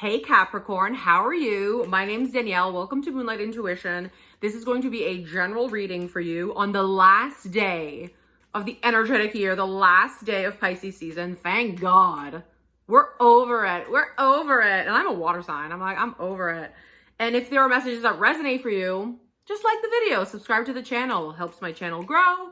Hey Capricorn, how are you? My name's Danielle. Welcome to Moonlight Intuition. This is going to be a general reading for you on the last day of the energetic year, the last day of Pisces season. Thank God. We're over it. We're over it. And I'm a water sign. I'm over it. And if there are messages that resonate for you, just like the video, subscribe to the channel. It helps my channel grow.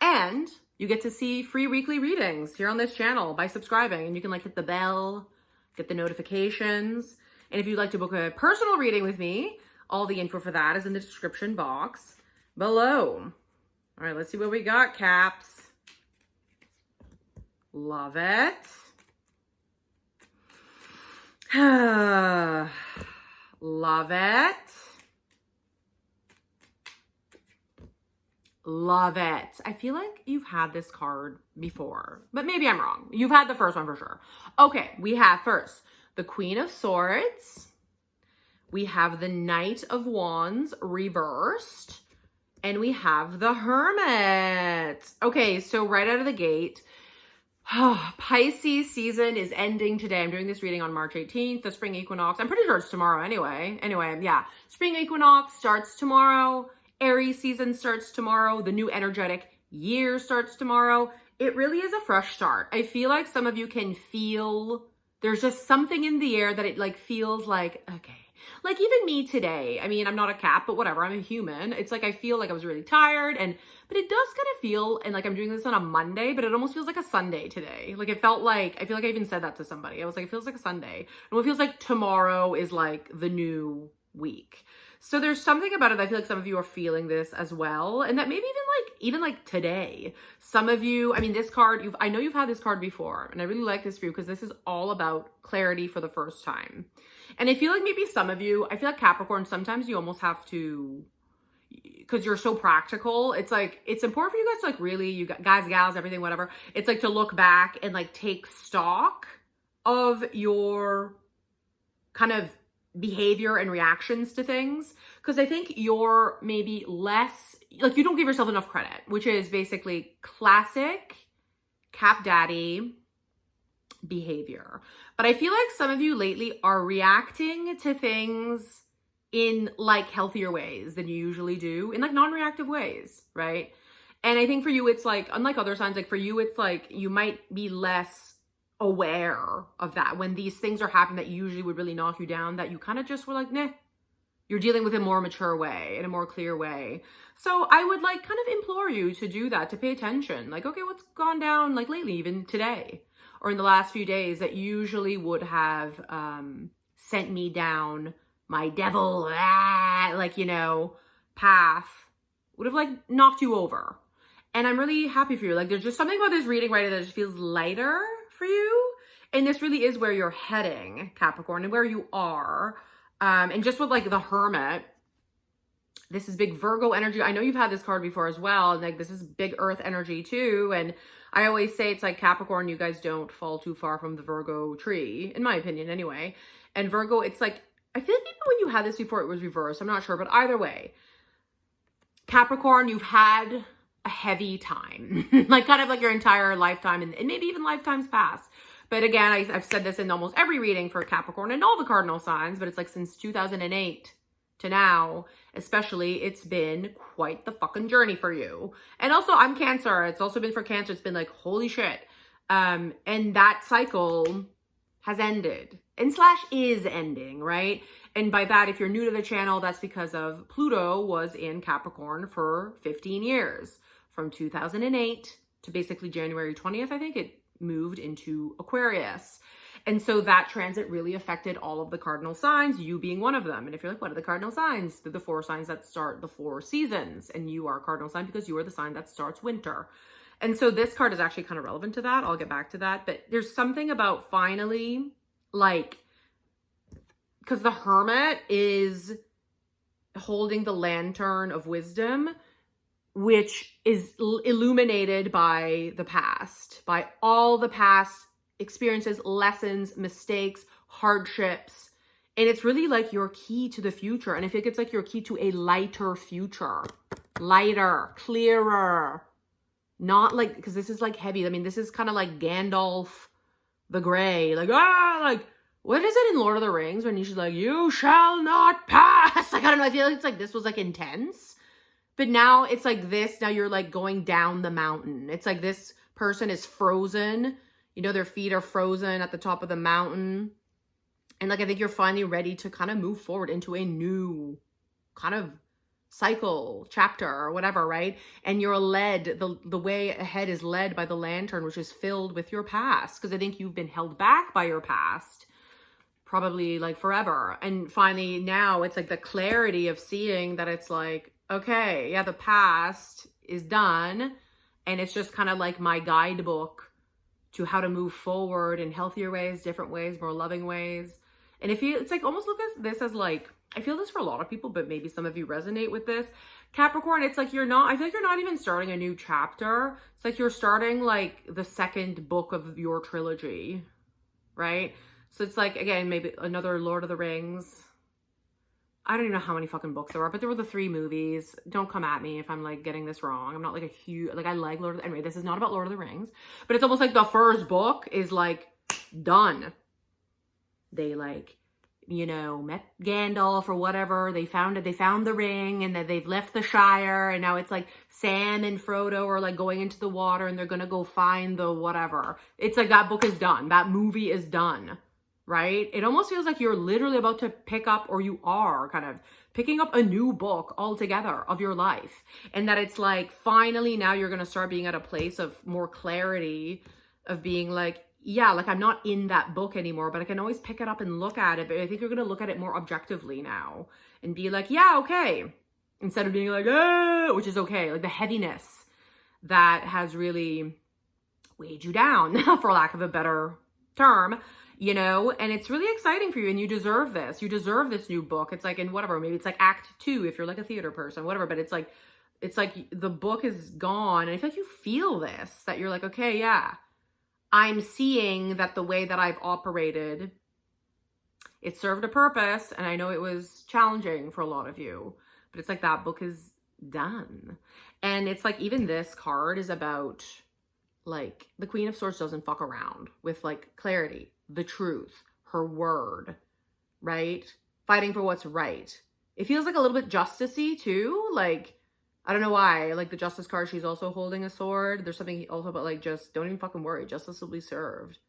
And you get to see free weekly readings here on this channel by subscribing. And you can hit the bell, get the notifications. And if you'd like to book a personal reading with me, all the info for that is in the description box below. All right, let's see what we got, Caps. Love it. Love it. Love it. I feel like you've had this card before, but maybe I'm wrong. You've had the first one for sure. Okay, we have first the Queen of Swords. We have the Knight of Wands reversed. And we have the Hermit. Okay, so right out of the gate, Pisces season is ending today. I'm doing this reading on March 18th, the spring equinox. I'm pretty sure it's tomorrow anyway. Anyway, yeah. Spring equinox starts tomorrow. Aries season starts tomorrow. The new energetic year starts tomorrow. It really is a fresh start. I feel like some of you can feel there's just something in the air that it feels like, okay. Like even me today, I mean, I'm not a Cap, but whatever, I'm a human. It's like I feel like I was really tired, but it does kind of feel, and I'm doing this on a Monday, but it almost feels like a Sunday today. Like it felt like, I feel like I even said that to somebody. I was like, it feels like a Sunday. And it feels like tomorrow is like the new week. So there's something about it that I feel like some of you are feeling this as well. And that maybe even today, some of you, I mean, this card, I know you've had this card before, and I really like this for you because this is all about clarity for the first time. And I feel like maybe some of you, I feel like Capricorn, sometimes you almost have to, because you're so practical. It's like, it's important for you guys to really, you guys, gals, everything, whatever. It's like to look back and take stock of your kind of behavior and reactions to things. Because I think you're maybe less, you don't give yourself enough credit, which is basically classic Cap Daddy behavior. But I feel like some of you lately are reacting to things in healthier ways than you usually do, in non-reactive ways, right? And I think for you, it's unlike other signs, for you, it's you might be less aware of that when these things are happening that usually would really knock you down, that you kind of just were nah. You're dealing with a more mature way, in a more clear way. So I would kind of implore you to do that, to pay attention. Okay, what's gone down lately, even today or in the last few days, that usually would have sent me down my devil, path, would have knocked you over. And I'm really happy for you. There's just something about this reading right now that just feels lighter for you. And this really is where you're heading, Capricorn, and where you are. And just with the Hermit, this is big Virgo energy. I know you've had this card before as well. And this is big Earth energy too. And I always say it's Capricorn, you guys don't fall too far from the Virgo tree, in my opinion anyway. And Virgo, it's I feel like even when you had this before, it was reversed. I'm not sure, but either way, Capricorn, you've had a heavy time, kind of your entire lifetime and maybe even lifetimes past. But again, I've said this in almost every reading for Capricorn and all the cardinal signs, but it's since 2008 to now, especially, it's been quite the fucking journey for you. And also I'm Cancer. It's also been for Cancer. It's been holy shit. And that cycle has ended and / is ending, right? And by that, if you're new to the channel, that's because of Pluto was in Capricorn for 15 years. From 2008 to basically January 20th, I think it moved into Aquarius. And so that transit really affected all of the cardinal signs, you being one of them. And if you're what are the cardinal signs? They're the 4 signs that start the 4 seasons. And you are a cardinal sign because you are the sign that starts winter. And so this card is actually kind of relevant to that. I'll get back to that. But there's something about finally, because the Hermit is holding the lantern of wisdom, which is illuminated by the past, by all the past experiences, lessons, mistakes, hardships. And it's really your key to the future. And I think it's your key to a lighter future. Lighter, clearer. Not because this is heavy. I mean, this is kind of Gandalf the Grey. what is it in Lord of the Rings when she's like, you shall not pass? Like, I don't know. I feel like it's like this was like intense. But now it's like this. Now you're like going down the mountain. It's like this person is frozen. You know, their feet are frozen at the top of the mountain. And like, I think you're finally ready to kind of move forward into a new kind of cycle, chapter, or whatever, right? And you're led, the way ahead is led by the lantern, which is filled with your past. Because I think you've been held back by your past. Probably like forever. And finally now it's like the clarity of seeing that it's like, okay, yeah, the past is done. And it's just kind of like my guidebook to how to move forward in healthier ways, different ways, more loving ways. And if you, it's like almost look at this as like, I feel this for a lot of people, but maybe some of you resonate with this. Capricorn, it's like you're not, I feel like you're not even starting a new chapter. It's like you're starting like the second book of your trilogy, right? So it's like, again, maybe another Lord of the Rings. I don't even know how many fucking books there are, but there were the 3 movies. Don't come at me if I'm like getting this wrong. I'm not like a huge, like I like Lord of the, anyway, this is not about Lord of the Rings, but it's almost like the first book is like done. They like, you know, met Gandalf or whatever. They found the ring, and then they've left the Shire, and now it's like Sam and Frodo are like going into the water and they're gonna go find the whatever. It's like that book is done. That movie is done. Right? It almost feels like you're literally about to pick up, or you are kind of picking up a new book altogether of your life. And that it's like, finally, now you're going to start being at a place of more clarity, of being like, yeah, like I'm not in that book anymore, but I can always pick it up and look at it. But I think you're going to look at it more objectively now and be like, yeah, okay. Instead of being like, ah, which is okay. Like the heaviness that has really weighed you down, for lack of a better term. You know, and it's really exciting for you, and you deserve this. You deserve this new book. It's like in whatever, maybe it's like act 2 if you're like a theater person, whatever, but it's like the book is gone. And I feel like you feel this, that you're like, okay, yeah, I'm seeing that the way that I've operated, it served a purpose. And I know it was challenging for a lot of you, but it's like that book is done. And it's like, even this card is about like the Queen of Swords doesn't fuck around with like clarity, the truth, her word, right? Fighting for what's right. It feels like a little bit justicey too. Like, I don't know why. Like the Justice card, she's also holding a sword. There's something also about like, just don't even fucking worry. Justice will be served,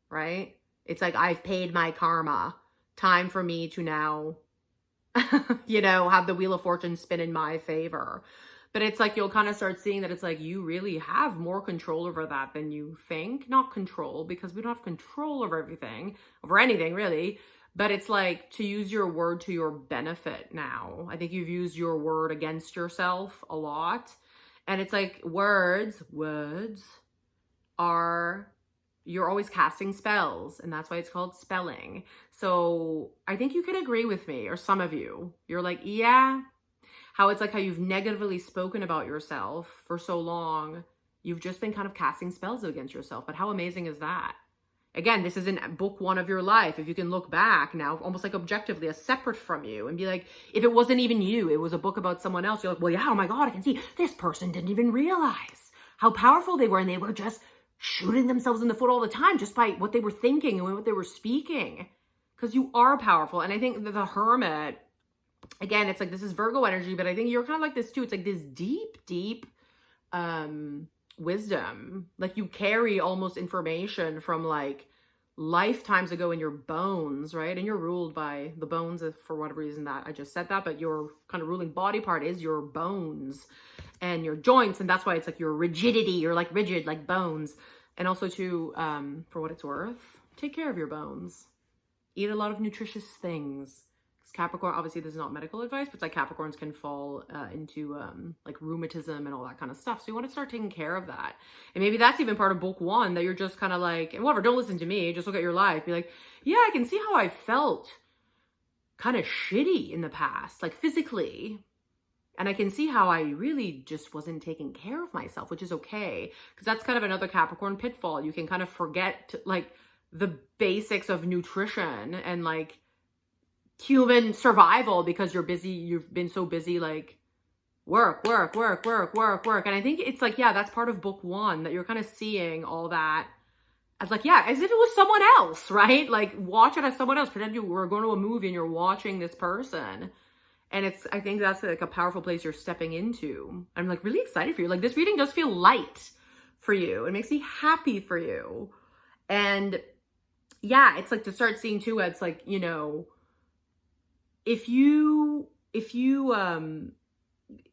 right? It's like, I've paid my karma. Time for me to now, you know, have the Wheel of Fortune spin in my favor. But it's like, you'll kind of start seeing that it's like, you really have more control over that than you think. Not control, because we don't have control over everything, over anything really. But it's like to use your word to your benefit now. I think you've used your word against yourself a lot. And it's like words are, you're always casting spells. And that's why it's called spelling. So I think you can agree with me, or some of you. You're like, yeah. How it's like how you've negatively spoken about yourself for so long. You've just been kind of casting spells against yourself. But how amazing is that? Again, this is in book 1 of your life. If you can look back now, almost like objectively, as separate from you, and be like, if it wasn't even you, it was a book about someone else, you're like, well, yeah, oh my God, I can see this person didn't even realize how powerful they were. And they were just shooting themselves in the foot all the time just by what they were thinking and what they were speaking. Because you are powerful. And I think that the Hermit, again, it's like, this is Virgo energy, but I think you're kind of like this too. It's like this deep, deep wisdom. Like you carry almost information from like lifetimes ago in your bones, right? And you're ruled by the bones, for whatever reason that I just said that, but your kind of ruling body part is your bones and your joints. And that's why it's like your rigidity. You're like rigid, like bones. And also too, for what it's worth, take care of your bones. Eat a lot of nutritious things. Capricorn, obviously this is not medical advice, but it's like Capricorns can fall into like rheumatism and all that kind of stuff. So you want to start taking care of that. And maybe that's even part of book 1, that you're just kind of like, and whatever, don't listen to me, just look at your life. Be like, yeah, I can see how I felt kind of shitty in the past, like physically. And I can see how I really just wasn't taking care of myself, which is okay. Because that's kind of another Capricorn pitfall. You can kind of forget like the basics of nutrition and like human survival because you're busy. You've been so busy, like work. And I think it's like, yeah, that's part of book 1, that you're kind of seeing all that as like, yeah, as if it was someone else, right? Like watch it as someone else. Pretend you were going to a movie and you're watching this person. And I think that's like a powerful place you're stepping into. I'm like really excited for you. Like this reading does feel light for you. It makes me happy for you. And yeah, it's like to start seeing too, it's like, you know, if you,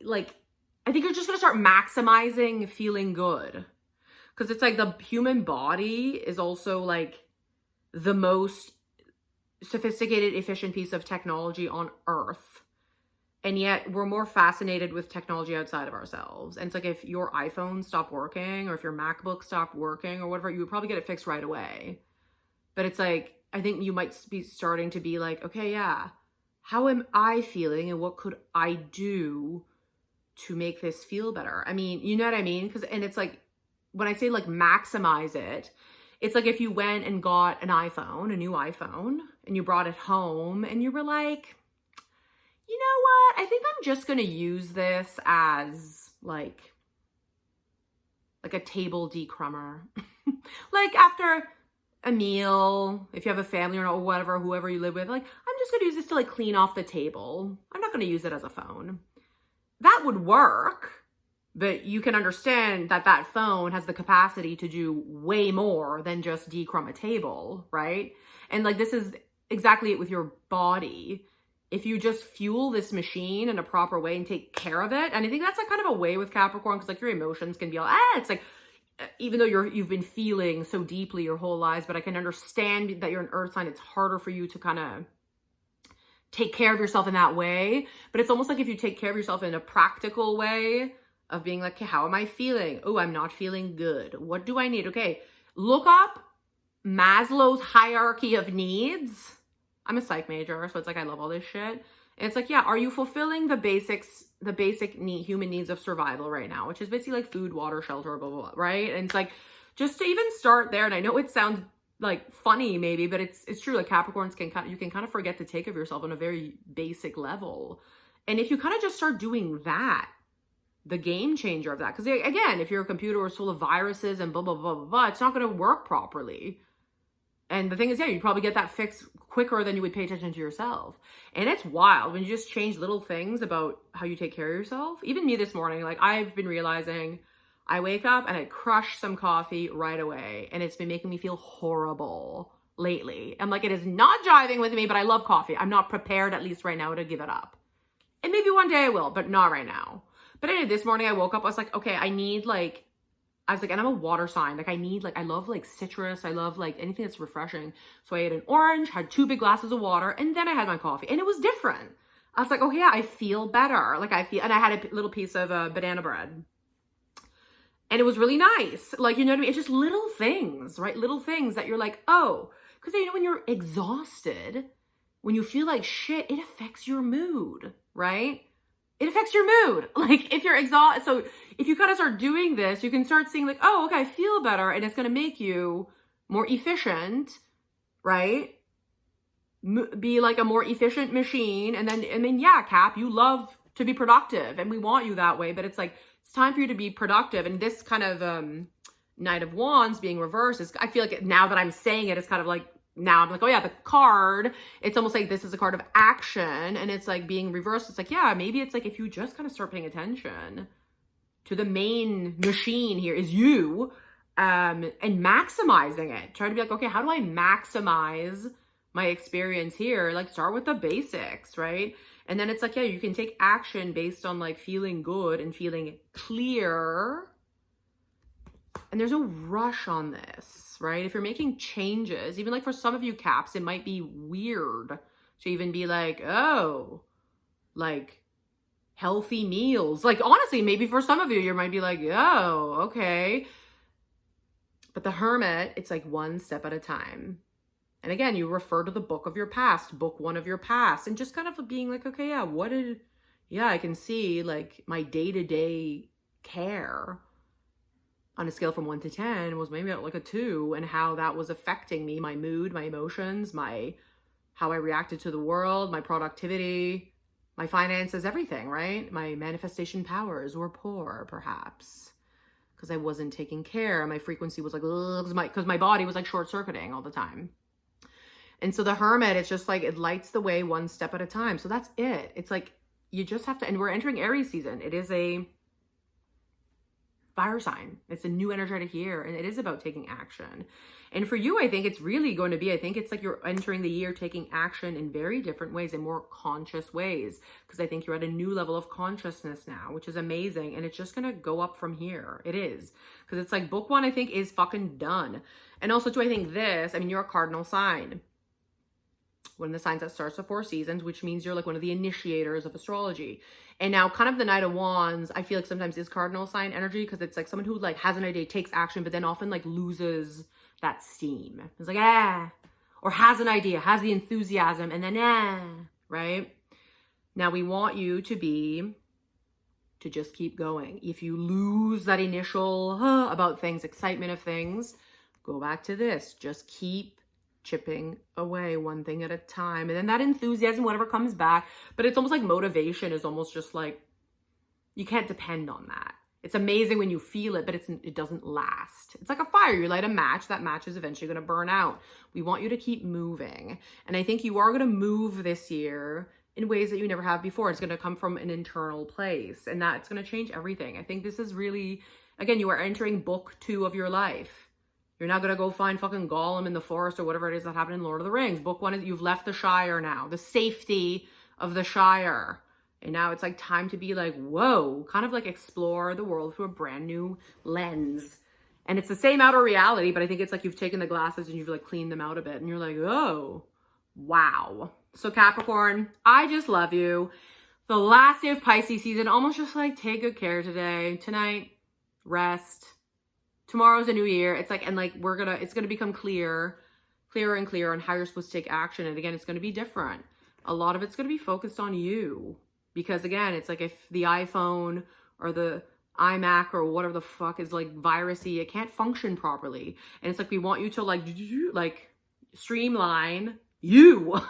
like, I think you're just going to start maximizing feeling good. Because it's like the human body is also like the most sophisticated, efficient piece of technology on earth. And yet we're more fascinated with technology outside of ourselves. And it's like if your iPhone stopped working or if your MacBook stopped working or whatever, you would probably get it fixed right away. But it's like, I think you might be starting to be like, okay, yeah, how am I feeling and what could I do to make this feel better? I mean, you know what I mean? And it's like, when I say like maximize it, it's like if you went and got an iPhone, a new iPhone, and you brought it home and you were like, you know what? I think I'm just going to use this as like a table decrummer. Like after a meal, if you have a family or whatever, whoever you live with, like, I'm just going to use this to like clean off the table. I'm not going to use it as a phone. That would work. But you can understand that that phone has the capacity to do way more than just decrumb a table, right? And like, this is exactly it with your body. If you just fuel this machine in a proper way and take care of it, and I think that's like kind of a way with Capricorn, because like your emotions can be all, it's like, even though you've been feeling so deeply your whole lives, but I can understand that you're an earth sign, it's harder for you to kind of take care of yourself in that way. But it's almost like if you take care of yourself in a practical way, of being like, okay, how am I feeling? Oh, I'm not feeling good. What do I need? Okay, look up Maslow's hierarchy of needs. I'm a psych major, so it's like I love all this shit. And it's like, yeah, are you fulfilling the basic human needs of survival right now, which is basically like food, water, shelter, blah, blah, blah, right? And it's like, just to even start there, and I know it sounds like funny maybe, but it's true. Like Capricorns you can kind of forget to take care of yourself on a very basic level. And if you kind of just start doing that, the game changer of that. Because again, if your computer is full of viruses and blah, blah, blah, blah, blah, it's not going to work properly. And the thing is, yeah, you'd probably get that fixed quicker than you would pay attention to yourself. And it's wild when you just change little things about how you take care of yourself. Even me this morning, like I've been realizing I wake up and I crush some coffee right away. And it's been making me feel horrible lately. I'm like, it is not jiving with me, but I love coffee. I'm not prepared, at least right now, to give it up. And maybe one day I will, but not right now. But anyway, this morning I woke up, I was like, okay, and I'm a water sign. Like I love like citrus. I love like anything that's refreshing. So I ate an orange, had 2 big glasses of water, and then I had my coffee and it was different. I was like, oh yeah, I feel better. And I had a little piece of banana bread and it was really nice. Like, you know what I mean? It's just little things, right? Little things that you're like, oh, because you know, when you're exhausted, when you feel like shit, it affects your mood, right? It affects your mood. Like if you're exhausted, so if you kind of start doing this, you can start seeing like, oh, okay, I feel better. And it's going to make you more efficient, right? Be like a more efficient machine. And then, yeah, Cap, you love to be productive and we want you that way, but it's like, it's time for you to be productive. And this kind of Knight of Wands being reversed is, I feel like now that I'm saying it, it's kind of like, now I'm like, oh yeah, the card, it's almost like this is a card of action and it's like being reversed. It's like, yeah, maybe it's like if you just kind of start paying attention to the main machine here is you and maximizing it. Try to be like, okay, how do I maximize my experience here? Like start with the basics, right? And then it's like, yeah, you can take action based on like feeling good and feeling clear. And there's no rush on this, right? If you're making changes, even like for some of you Caps, it might be weird to even be like, oh, like healthy meals. Like honestly, maybe for some of you, you might be like, oh, okay. But the Hermit, it's like one step at a time. And again, you refer to the book of your past, book 1 of your past, and just kind of being like, okay, yeah, I can see like my day-to-day care on a scale from 1 to 10 was maybe like a 2, and how that was affecting me, my mood, my emotions, how I reacted to the world, my productivity, my finances, everything, right? My manifestation powers were poor, perhaps. because I wasn't taking care. My frequency was like, because my body was like short circuiting all the time. And so the Hermit, it's just like, it lights the way one step at a time. So that's it. It's like, you just have to, and we're entering Aries season. It is a fire sign. It's a new energetic year, and it is about taking action. And for you, I think it's really going to be, I think it's like you're entering the year taking action in very different ways, in more conscious ways, because I think you're at a new level of consciousness now, which is amazing. And it's just going to go up from here. It is. Because it's like book one, I think, is fucking done. And also too, I think this, I mean, you're a cardinal sign. One of the signs that starts the 4 seasons, which means you're like one of the initiators of astrology. And now kind of the Knight of Wands, I feel like sometimes is cardinal sign energy, because it's like someone who like has an idea, takes action, but then often like loses that steam. It's like, or has an idea, has the enthusiasm, and then, right? Now we want you to just keep going. If you lose that initial about things, excitement of things, go back to this. Just keep chipping away one thing at a time. And then that enthusiasm, whatever comes back, but it's almost like motivation is almost just like, you can't depend on that. It's amazing when you feel it, but it doesn't last. It's like a fire. You light a match, that match is eventually going to burn out. We want you to keep moving. And I think you are going to move this year in ways that you never have before. It's going to come from an internal place, and that's going to change everything. I think this is really, again, you are entering book 2 of your life. You're not going to go find fucking Gollum in the forest or whatever it is that happened in Lord of the Rings. Book 1 is you've left the Shire now, the safety of the Shire. And now it's like time to be like, whoa, kind of like explore the world through a brand new lens. And it's the same outer reality, but I think it's like you've taken the glasses and you've like cleaned them out a bit. And you're like, oh, wow. So Capricorn, I just love you. The last day of Pisces season, almost just like take good care today, tonight, rest. Tomorrow's a new year. It's like, and like it's gonna become clearer and clearer on how you're supposed to take action. And again, it's gonna be different. A lot of it's gonna be focused on you. Because again, it's like if the iPhone or the iMac or whatever the fuck is like virusy, it can't function properly. And it's like, we want you to like streamline you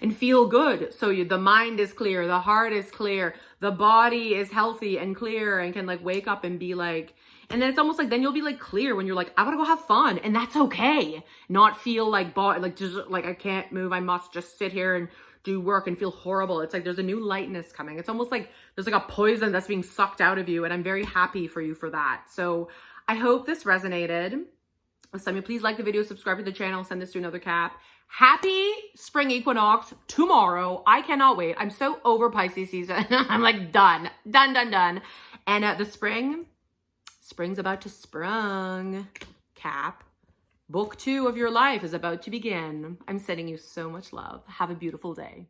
and feel good. So the mind is clear, the heart is clear, the body is healthy and clear and can like wake up and be like, and then it's almost like, then you'll be like clear when you're like, I want to go have fun. And that's okay. Not feel like, just like I can't move. I must just sit here and do work and feel horrible. It's like, there's a new lightness coming. It's almost like there's like a poison that's being sucked out of you. And I'm very happy for you for that. So I hope this resonated. Some of you, please like the video, subscribe to the channel, send this to another Cap. Happy spring equinox tomorrow. I cannot wait. I'm so over Pisces season. I'm like done. And the spring's about to sprung. Cap. Book 2 of your life is about to begin. I'm sending you so much love. Have a beautiful day.